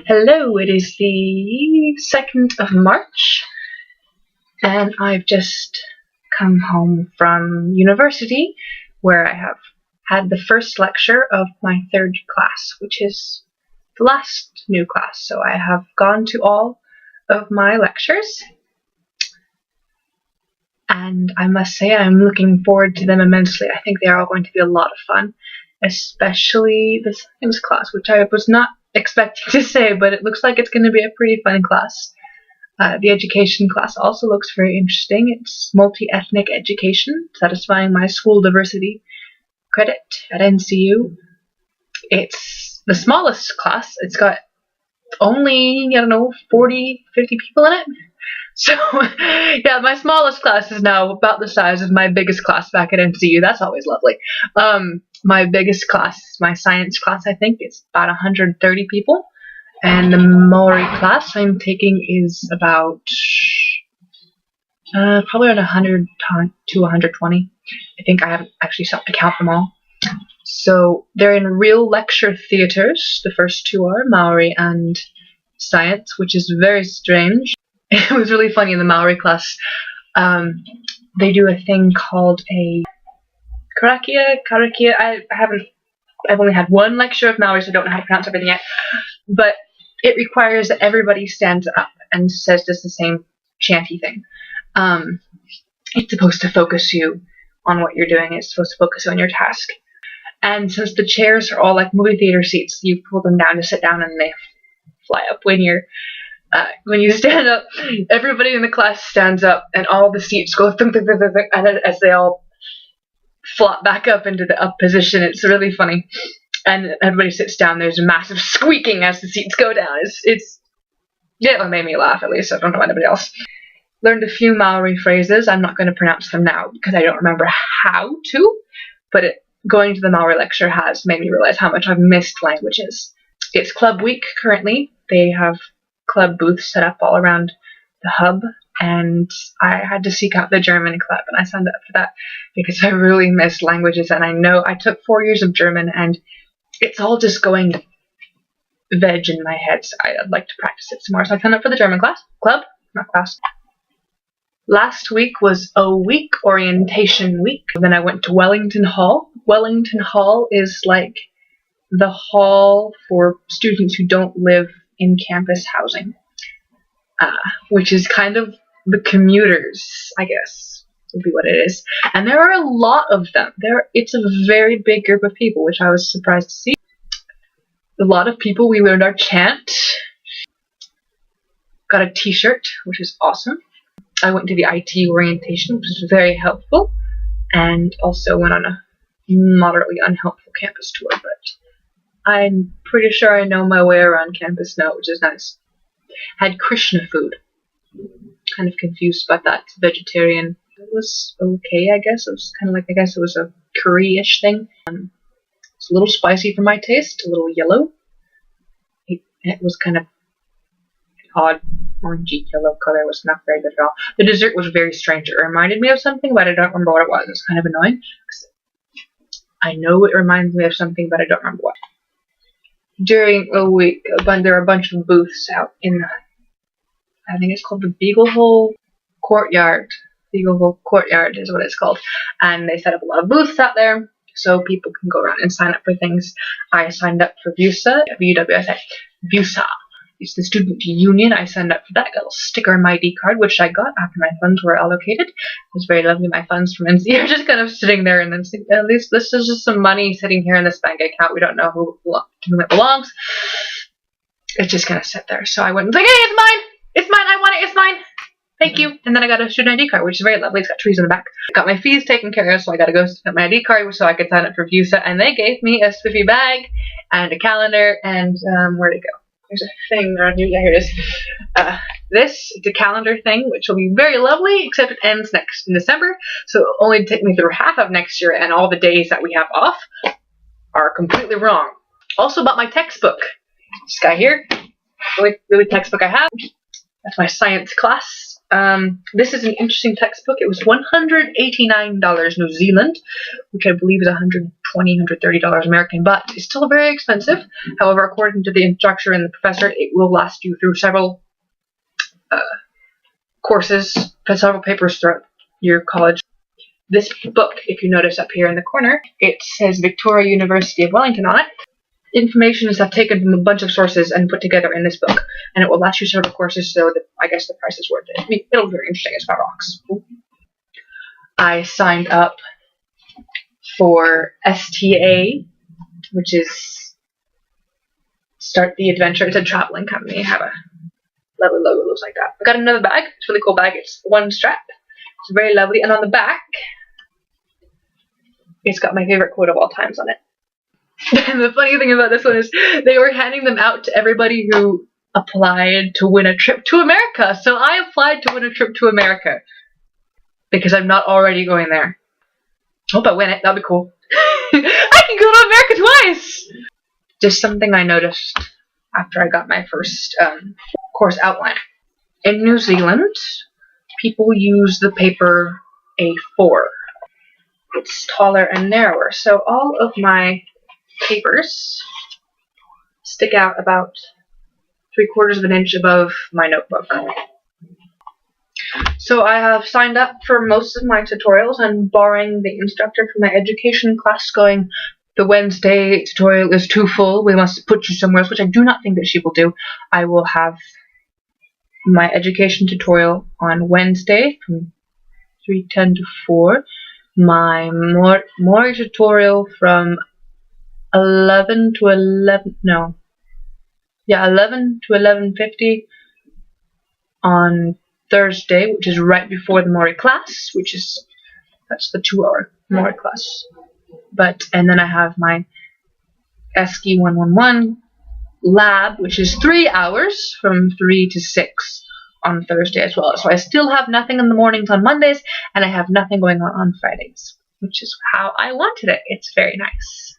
Hello, it is the 2nd of March, and I've just come home from university where I have had the first lecture of my 3rd class, which is the last new class. So I have gone to all of my lectures, and I must say I'm looking forward to them immensely. I think they are all going to be a lot of fun, especially the science class, which I was not expecting to say, but it looks like it's going to be a pretty fun class. The education class also looks very interesting. It's multi-ethnic education, satisfying my school diversity credit at NCU. It's the smallest class. It's got only, 40, 50 people in it. So, yeah, my smallest class is now about the size of my biggest class back at NCU. That's always lovely. My biggest class, my science class, I think, is about 130 people. And the Maori class I'm taking is about probably around 100 to 120. I think I haven't actually stopped to count them all. So they're in real lecture theaters. The first two are Maori and science, which is very strange. It was really funny in the Maori class. They do a thing called a karakia. I've only had one lecture of Maori, so I don't know how to pronounce everything yet. But it requires that everybody stands up and says just the same chanty thing. It's supposed to focus you on what you're doing. It's supposed to focus you on your task. And since the chairs are all like movie theater seats, you pull them down to sit down and they fly up when you stand up. Everybody in the class stands up and all the seats go thunk, thunk, thunk, thunk, and as they all flop back up into the up position. It's really funny. And everybody sits down. There's a massive squeaking as the seats go down. It made me laugh, at least. I don't know anybody else. Learned a few Maori phrases. I'm not going to pronounce them now because I don't remember how to. But going to the Maori lecture has made me realize how much I've missed languages. It's club week currently. They have club booths set up all around the hub. And I had to seek out the German club, and I signed up for that because I really missed languages. And I know I took 4 years of German, and it's all just going veg in my head, so I'd like to practice it some more. So I signed up for the German club. Last week was a week orientation week. Then I went to Wellington Hall. Wellington Hall is like the hall for students who don't live in campus housing, which is kind of the commuters, I guess, would be what it is. And there are a lot of them. It's a very big group of people, which I was surprised to see. A lot of people. We learned our chant. Got a t-shirt, which is awesome. I went to the IT orientation, which was very helpful. And also went on a moderately unhelpful campus tour, but I'm pretty sure I know my way around campus now, which is nice. Had Krishna food. Kind of confused about that. It's vegetarian. It was okay, I guess. It was kind of like, I guess it was a curry-ish thing. It's a little spicy for my taste, a little yellow. It was kind of odd, orangey yellow color. It was not very good at all. The dessert was very strange. It reminded me of something, but I don't remember what it was. It's kind of annoying. I know it reminds me of something, but I don't remember what. During a week, there are a bunch of booths out in I think it's called the Beaglehole Courtyard. Beaglehole Courtyard is what it's called. And they set up a lot of booths out there so people can go around and sign up for things. I signed up for VUSA, VUWSA. VUSA. It's the student union. I signed up for that. Got a sticker on my ID card, which I got after my funds were allocated. It was very lovely. My funds from NC are just kind of sitting there, and then at least this is just some money sitting here in this bank account. We don't know to whom it belongs. It just kind of sat there. So I went and was like, hey, it's mine! It's mine, I want it, it's mine! Thank you. And then I got a student ID card, which is very lovely. It's got trees in the back. Got my fees taken care of, so I got to go get my ID card so I could sign up for VUSA. And they gave me a spiffy bag and a calendar and where'd it go? There's a thing around here. Yeah, here it is. This is a calendar thing, which will be very lovely, except it ends in December. So it'll only take me through half of next year, and all the days that we have off are completely wrong. Also bought my textbook. This guy here. Really textbook I have. That's my science class. This is an interesting textbook. It was $189 New Zealand, which I believe is $120, $130 American, but it's still very expensive. However, according to the instructor and the professor, it will last you through several courses, several papers throughout your college. This book, if you notice up here in the corner, it says Victoria University of Wellington on it. Information is taken from a bunch of sources and put together in this book, and it will last you several courses, so I guess the price is worth it. I mean, it'll be very interesting. It's about rocks. I signed up for STA, which is Start the Adventure. It's a traveling company. I have a lovely logo, looks like that. I got another bag. It's a really cool bag. It's one strap. It's very lovely, and on the back, it's got my favorite quote of all times on it. And the funny thing about this one is they were handing them out to everybody who applied to win a trip to America. So I applied to win a trip to America because I'm not already going there. Hope I win it. That'll be cool. I can go to America twice! Just something I noticed after I got my first course outline. In New Zealand, people use the paper A4. It's taller and narrower, so all of my papers stick out about 3/4 of an inch above my notebook. So I have signed up for most of my tutorials, and barring the instructor from my education class going, the Wednesday tutorial is too full, we must put you somewhere else, which I do not think that she will do, I will have my education tutorial on Wednesday from 3:10 to 4, my Mori tutorial from 11 to 11:50 on Thursday, which is right before the Mori class, that's the 2-hour Mori class. And then I have my ESCI 111 lab, which is 3 hours from 3 to 6 on Thursday as well. So I still have nothing in the mornings on Mondays, and I have nothing going on Fridays, which is how I wanted it. It's very nice.